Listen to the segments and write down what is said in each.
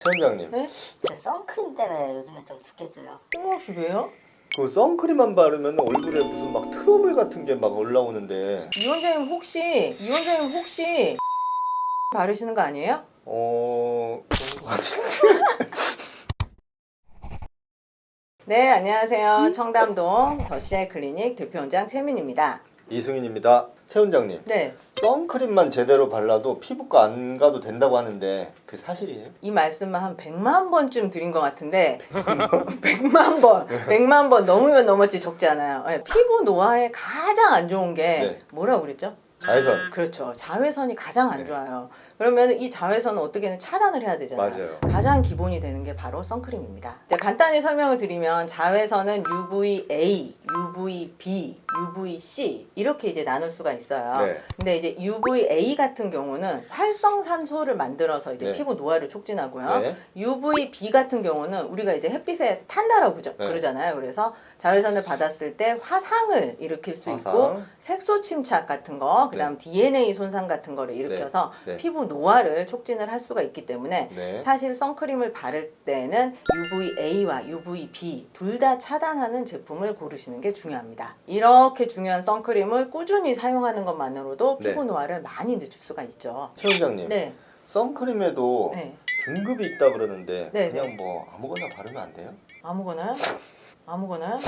천장님, 네? 제가 선크림 때문에 요즘에 좀 죽겠어요. 뜬금없이 왜요? 그 선크림만 바르면 얼굴에 무슨 막 트러블 같은 게 막 올라오는데 이원장님 혹시 바르시는 거 아니에요? 그런 거 같은데. 네, 안녕하세요. 청담동 더CI 클리닉 대표원장 최민입니다. 이승인입니다. 최 원장님, 네, 선크림만 제대로 발라도 피부과 안 가도 된다고 하는데 그게 사실이에요? 이 말씀만 한 100만 번쯤 드린 것 같은데 100만 번 넘으면 넘었지 적지 않아요. 네, 피부 노화에 가장 안 좋은 게 네. 뭐라고 그랬죠? 자외선. 그렇죠. 자외선이 가장 안 네. 좋아요. 그러면 이 자외선은 어떻게든 차단을 해야 되잖아요. 맞아요. 가장 기본이 되는 게 바로 선크림입니다. 이제 간단히 설명을 드리면 자외선은 UVA, UVB, UVC 이렇게 이제 나눌 수가 있어요. 네. 근데 이제 UVA 같은 경우는 활성산소를 만들어서 이제 네. 피부 노화를 촉진하고요. 네. UVB 같은 경우는 우리가 이제 햇빛에 탄다라고 그러잖아요. 그래서 자외선을 받았을 때 화상을 일으킬 수 있고 색소 침착 같은 거, 그다음 DNA 손상 같은 거를 일으켜서 피부 노화를 촉진을 할 수가 있기 때문에 사실 선크림을 바를 때는 UVA와 UVB 둘 다 차단하는 제품을 고르시는 게 중요합니다. 이렇게 중요한 선크림을 꾸준히 사용하는 것만으로도 피부 노화를 많이 늦출 수가 있죠. 최 원장님, 네. 선크림에도 네. 등급이 있다 그러는데 네, 그냥 뭐 아무거나 바르면 안 돼요? 아무거나요? 아무거나요?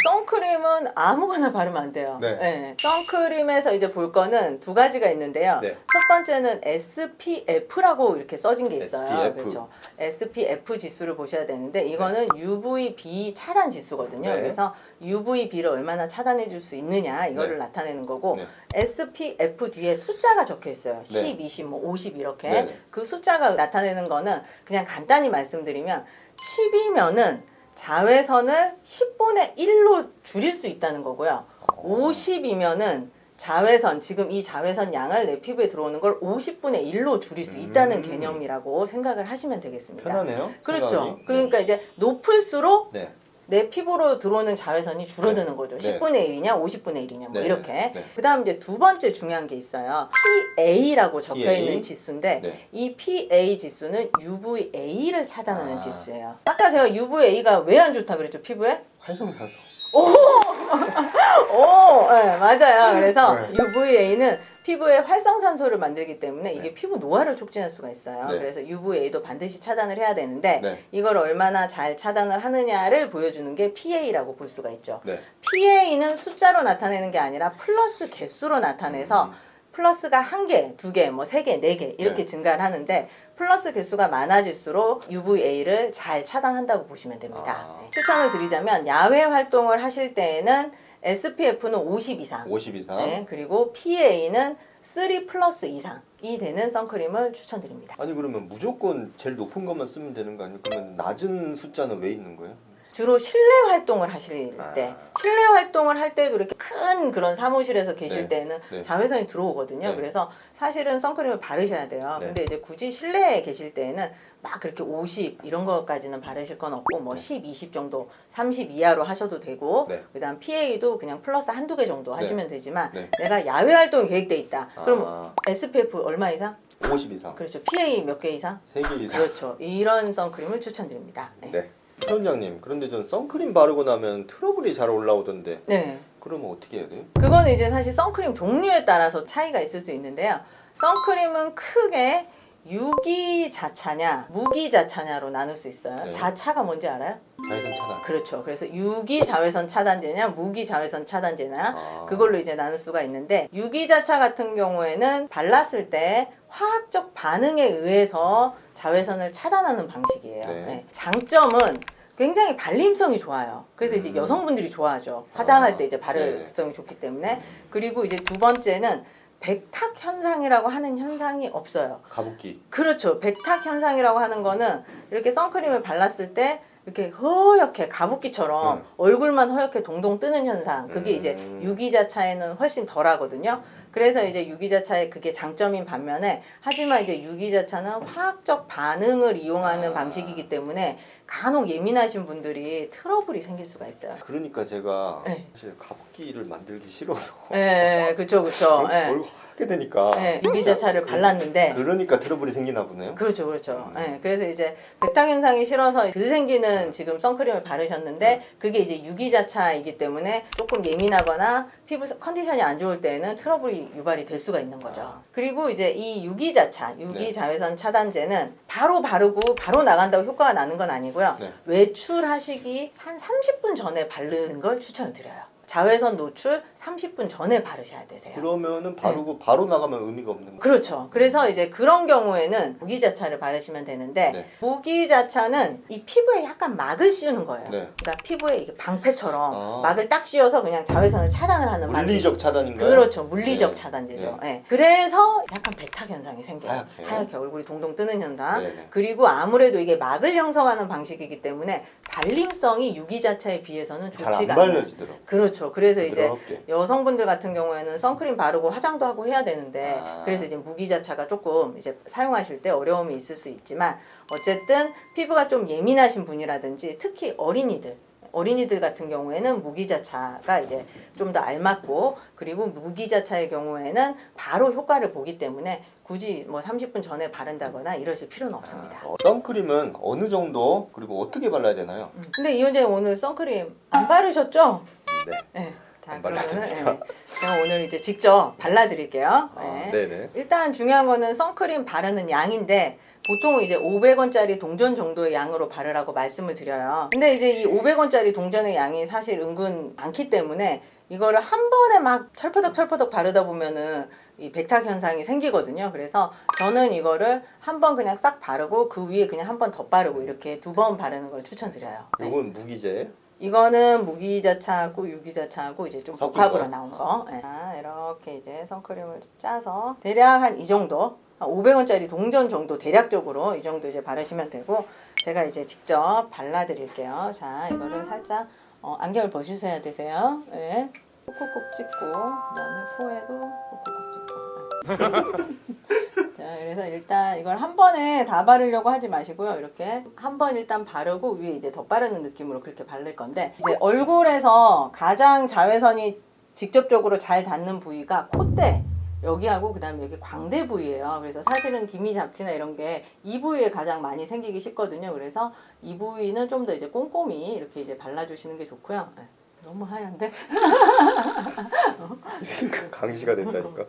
선크림은 아무거나 바르면 안 돼요. 네. 선크림에서 이제 볼 거는 두 가지가 있는데요. 네. 첫 번째는 SPF라고 이렇게 써진 게 있어요. SPF. 그렇죠. SPF 지수를 보셔야 되는데 이거는 UVB 차단 지수거든요. 네. 그래서 UVB를 얼마나 차단해 줄 수 있느냐 이거를 나타내는 거고 SPF 뒤에 숫자가 적혀 있어요. 10, 20, 뭐 50 이렇게. 그 숫자가 나타내는 거는 그냥 간단히 말씀드리면 10이면은 자외선을 10분의 1로 줄일 수 있다는 거고요. 50이면은 자외선, 지금 이 자외선 양을 내 피부에 들어오는 걸 50분의 1로 줄일 수 있다는 개념이라고 생각을 하시면 되겠습니다. 편하네요. 그렇죠. 생각이. 그러니까 이제 높을수록 네. 내 피부로 들어오는 자외선이 줄어드는 거죠. 10분의 1이냐 50분의 1이냐 뭐 이렇게. 그 다음 이제 두 번째 중요한 게 있어요. PA라고 적혀 있는 지수인데 이 PA 지수는 UVA를 차단하는 지수예요. 아까 제가 UVA가 왜 안 좋다 그랬죠, 피부에? 활성산소. 네, 맞아요. 그래서 UVA는 피부에 활성산소를 만들기 때문에 이게 피부 노화를 촉진할 수가 있어요. 그래서 UVA도 반드시 차단을 해야 되는데 이걸 얼마나 잘 차단을 하느냐를 보여주는 게 PA라고 볼 수가 있죠. PA는 숫자로 나타내는 게 아니라 플러스 개수로 나타내서 플러스가 1개, 2개, 뭐 3개, 4개 이렇게 증가를 하는데 플러스 개수가 많아질수록 UVA를 잘 차단한다고 보시면 됩니다. 추천을 드리자면 야외 활동을 하실 때에는 SPF는 50 이상, 50 이상. 그리고 PA는 3 플러스 이상이 되는 선크림을 추천드립니다. 아니 그러면 무조건 제일 높은 것만 쓰면 되는 거 아니에요? 그러면 낮은 숫자는 왜 있는 거예요? 주로 실내 활동을 하실 때, 실내 활동을 할 때도 이렇게 큰 그런 사무실에서 계실 때는 자외선이 들어오거든요. 그래서 사실은 선크림을 바르셔야 돼요. 근데 이제 굳이 실내에 계실 때는 막 그렇게 50 이런 것까지는 바르실 건 없고 뭐 10, 20 정도, 30 이하로 하셔도 되고 그다음 PA도 그냥 플러스 한두 개 정도 하시면 되지만 내가 야외 활동이 계획돼 있다. 그럼 SPF 얼마 이상? 50 이상. 그렇죠. PA 몇 개 이상? 3개 이상. 그렇죠. 이런 선크림을 추천드립니다. 최 원장님, 그런데 전 선크림 바르고 나면 트러블이 잘 올라오던데 그러면 어떻게 해야 돼요? 그거는 이제 사실 선크림 종류에 따라서 차이가 있을 수 있는데요. 선크림은 크게 유기자차냐 무기자차냐로 나눌 수 있어요. 자차가 뭔지 알아요? 자외선 차단. 그렇죠. 그래서 유기자외선 차단제냐 무기자외선 차단제냐 그걸로 이제 나눌 수가 있는데 유기자차 같은 경우에는 발랐을 때 화학적 반응에 의해서 자외선을 차단하는 방식이에요. 장점은 굉장히 발림성이 좋아요. 그래서 이제 여성분들이 좋아하죠. 화장할 때 이제 발열성이 좋기 때문에. 그리고 이제 두 번째는 백탁 현상이라고 하는 현상이 없어요. 가습기. 그렇죠. 백탁 현상이라고 하는 거는 이렇게 선크림을 발랐을 때 이렇게 허옇게 가습기처럼 얼굴만 허옇게 동동 뜨는 현상, 그게 이제 유기자차에는 훨씬 덜 하거든요. 그래서 이제 유기자차의 그게 장점인 반면에, 하지만 이제 유기자차는 화학적 반응을 이용하는 방식이기 때문에 간혹 예민하신 분들이 트러블이 생길 수가 있어요. 그러니까 제가 사실 가습기를 만들기 싫어서 그쵸. 얼굴 하게 되니까 네, 유기자차를 발랐는데 그러니까 트러블이 생기나 보네요. 그렇죠, 그렇죠. 네, 그래서 이제 백탁 현상이 싫어서 덜 생기는 지금 선크림을 바르셨는데 그게 이제 유기자차이기 때문에 조금 예민하거나 피부 컨디션이 안 좋을 때는 트러블이 유발이 될 수가 있는 거죠. 그리고 이제 이 유기자차, 유기자외선 차단제는 바로 바르고 바로 나간다고 효과가 나는 건 아니고요. 외출하시기 한 30분 전에 바르는 걸 추천을 드려요. 자외선 노출 30분 전에 바르셔야 되세요. 그러면은 바르고 바로 나가면 의미가 없는 거예요. 그렇죠. 그래서 이제 그런 경우에는 무기자차를 바르시면 되는데 무기자차는 이 피부에 약간 막을 씌우는 거예요. 그러니까 피부에 이게 방패처럼 막을 딱 씌워서 그냥 자외선을 차단을 하는 물리적 차단인가요? 그렇죠. 물리적 차단제죠. 그래서 약간 백탁 현상이 생겨요. 하얗게 얼굴이 동동 뜨는 현상. 그리고 아무래도 이게 막을 형성하는 방식이기 때문에 발림성이 유기자차에 비해서는 좋지가 않아요. 잘 안 발려지더라고요. 그렇죠. 그래서 이제 여성분들 같은 경우에는 선크림 바르고 화장도 하고 해야 되는데 그래서 이제 무기자차가 조금 이제 사용하실 때 어려움이 있을 수 있지만 어쨌든 피부가 좀 예민하신 분이라든지 특히 어린이들 같은 경우에는 무기자차가 이제 좀 더 알맞고 그리고 무기자차의 경우에는 바로 효과를 보기 때문에 굳이 뭐 30분 전에 바른다거나 이러실 필요는 없습니다. 선크림은 어느 정도 그리고 어떻게 발라야 되나요? 근데 이원장님 오늘 선크림 안 바르셨죠? 네. 자, 발랐습니다. 그러면은 제가 오늘 이제 직접 발라드릴게요. 네네. 일단 중요한 거는 선크림 바르는 양인데 보통 이제 500원짜리 동전 정도의 양으로 바르라고 말씀을 드려요. 근데 이제 이 500원짜리 동전의 양이 사실 은근 많기 때문에 이거를 한 번에 막 철퍼덕 바르다 보면은 이 백탁 현상이 생기거든요. 그래서 저는 이거를 한 번 그냥 싹 바르고 그 위에 그냥 한 번 더 바르고 이렇게 2번 바르는 걸 추천드려요. 이건 무기제예요? 이거는 무기자차하고 유기자차하고 이제 좀 복합으로 나온 거. 이렇게 이제 선크림을 짜서 대략 한 이 정도, 500원짜리 동전 정도 대략적으로 이 정도 이제 바르시면 되고 제가 이제 직접 발라드릴게요. 자, 이거를 살짝 안경을 벗으셔야 되세요. 네. 콕콕콕 찍고 그다음에 코에도 콕콕콕 찍고. 자, 그래서 일단 이걸 한 번에 다 바르려고 하지 마시고요. 이렇게 한 번 일단 바르고 위에 이제 더 바르는 느낌으로 그렇게 바를 건데 이제 얼굴에서 가장 자외선이 직접적으로 잘 닿는 부위가 콧대 여기하고 그다음에 여기 광대 부위예요. 그래서 사실은 기미 잡티나 이런 게 이 부위에 가장 많이 생기기 쉽거든요. 그래서 이 부위는 좀 더 이제 꼼꼼히 이렇게 이제 발라주시는 게 좋고요. 너무 하얀데? 강시가 된다니까.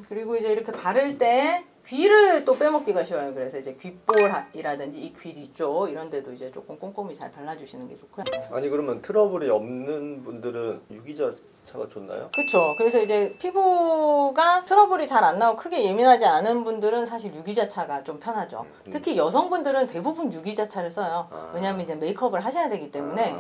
그리고 이제 이렇게 바를 때 귀를 또 빼먹기가 쉬워요. 그래서 이제 귓볼이라든지 이 귀 뒤쪽 이런 데도 이제 조금 꼼꼼히 잘 발라주시는 게 좋고요. 아니 그러면 트러블이 없는 분들은 유기자차가 좋나요? 그렇죠. 그래서 이제 피부가 트러블이 잘 안 나고 크게 예민하지 않은 분들은 사실 유기자차가 좀 편하죠. 특히 여성분들은 대부분 유기자차를 써요. 왜냐하면 이제 메이크업을 하셔야 되기 때문에.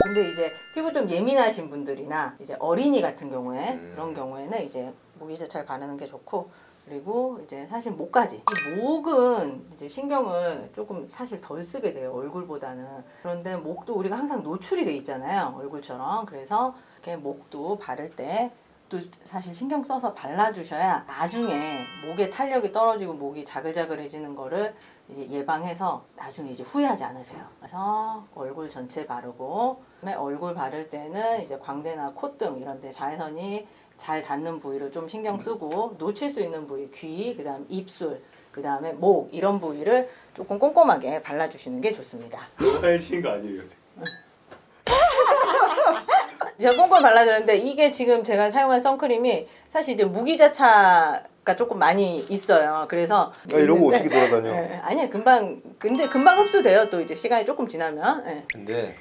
근데 이제 피부 좀 예민하신 분들이나 이제 어린이 같은 경우에 그런 경우에는 이제 무기자차를 바르는 게 좋고. 그리고 이제 사실 목까지 이 목은 이제 신경을 조금 사실 덜 쓰게 돼요 얼굴보다는. 그런데 목도 우리가 항상 노출이 돼 있잖아요 얼굴처럼. 그래서 이렇게 목도 바를 때 또 사실 신경 써서 발라주셔야 나중에 목에 탄력이 떨어지고 목이 자글자글해지는 거를 이제 예방해서 나중에 이제 후회하지 않으세요. 그래서 얼굴 전체 바르고 그다음에 얼굴 바를 때는 이제 광대나 콧등 이런 데 자외선이 잘 닿는 부위를 좀 신경 쓰고 놓칠 수 있는 부위 귀, 그다음 입술, 그다음에 목 이런 부위를 조금 꼼꼼하게 발라주시는 게 좋습니다. 너무 하신 거 아니에요? 제가 꼼꼼히 발라드렸는데 이게 지금 제가 사용한 선크림이 사실 이제 무기자차가 조금 많이 있어요. 그래서 이러고 어떻게 돌아다녀? 아니야 근데 금방 흡수돼요. 또 이제 시간이 조금 지나면. 근데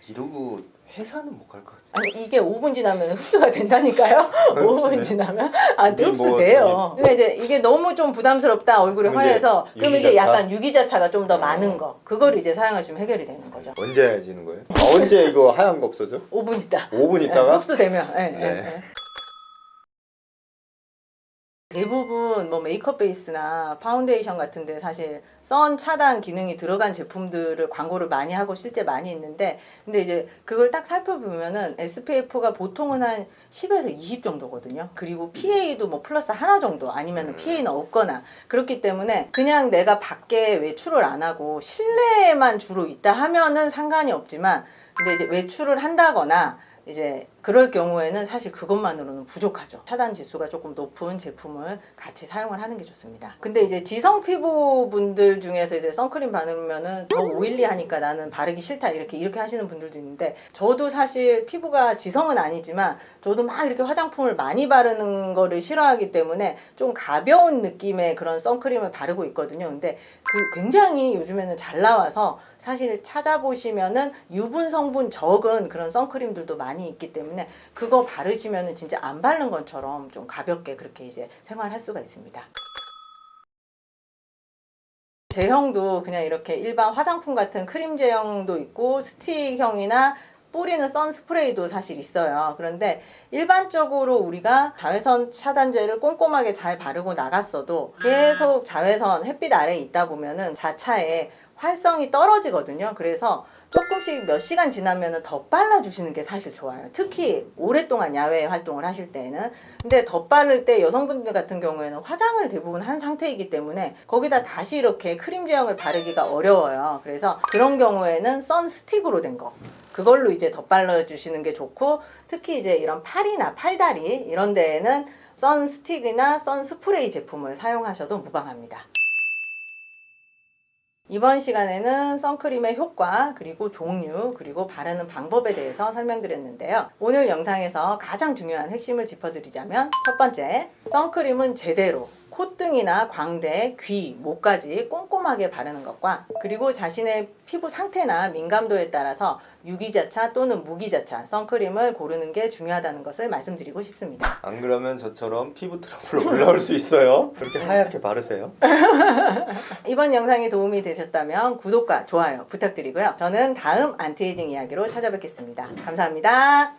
이러고 회사는 못 갈 것 같아요. 아니 이게 5분 지나면 흡수가 된다니까요. 5분 지나면 흡수돼요. 근데 이제 이게 너무 좀 부담스럽다 얼굴이 화해서 그러면 이제 약간 유기자차가 좀 더 많은 거 그걸 이제 사용하시면 해결이 되는 거죠. 언제 해지는 거예요? 언제 이거 하얀 거 없어져? 5분 있다. 5분 있다가? 흡수되면. 대부분 뭐 메이크업 베이스나 파운데이션 같은데 사실 선 차단 기능이 들어간 제품들을 광고를 많이 하고 실제 많이 있는데 근데 이제 그걸 딱 살펴보면은 SPF가 보통은 한 10에서 20 정도거든요. 그리고 PA도 뭐 플러스 하나 정도 아니면 PA는 없거나 그렇기 때문에 그냥 내가 밖에 외출을 안 하고 실내에만 주로 있다 하면은 상관이 없지만 근데 이제 외출을 한다거나 이제 그럴 경우에는 사실 그것만으로는 부족하죠. 차단 지수가 조금 높은 제품을 같이 사용을 하는 게 좋습니다. 근데 이제 지성 피부분들 중에서 이제 선크림 바르면은 더 오일리하니까 나는 바르기 싫다 이렇게 하시는 분들도 있는데, 저도 사실 피부가 지성은 아니지만 저도 막 이렇게 화장품을 많이 바르는 거를 싫어하기 때문에 좀 가벼운 느낌의 그런 선크림을 바르고 있거든요. 근데 굉장히 요즘에는 잘 나와서 사실 찾아보시면은 유분 성분 적은 그런 선크림들도 많이 있기 때문에 그거 바르시면은 진짜 안 바른 것처럼 좀 가볍게 그렇게 이제 생활할 수가 있습니다. 제형도 그냥 이렇게 일반 화장품 같은 크림 제형도 있고 스틱형이나 뿌리는 선스프레이도 사실 있어요. 그런데 일반적으로 우리가 자외선 차단제를 꼼꼼하게 잘 바르고 나갔어도 계속 자외선 햇빛 아래에 있다 보면은 자차에 활성이 떨어지거든요. 그래서 조금씩 몇 시간 지나면 덧발라 주시는 게 사실 좋아요. 특히 오랫동안 야외 활동을 하실 때에는. 근데 덧바를 때 여성분들 같은 경우에는 화장을 대부분 한 상태이기 때문에 거기다 다시 이렇게 크림 제형을 바르기가 어려워요. 그래서 그런 경우에는 선스틱으로 된 거, 그걸로 이제 덧발라 주시는 게 좋고, 특히 이제 이런 팔이나 팔다리 이런 데에는 선스틱이나 선스프레이 제품을 사용하셔도 무방합니다. 이번 시간에는 선크림의 효과, 그리고 종류, 그리고 바르는 방법에 대해서 설명드렸는데요. 오늘 영상에서 가장 중요한 핵심을 짚어드리자면, 첫 번째, 선크림은 제대로 콧등이나 광대, 귀, 목까지 꼼꼼하게 바르는 것과, 그리고 자신의 피부 상태나 민감도에 따라서 유기자차 또는 무기자차 선크림을 고르는 게 중요하다는 것을 말씀드리고 싶습니다. 안 그러면 저처럼 피부 트러블 올라올 수 있어요. 그렇게 하얗게 바르세요. 이번 영상이 도움이 되셨다면 구독과 좋아요 부탁드리고요. 저는 다음 안티에이징 이야기로 찾아뵙겠습니다. 감사합니다.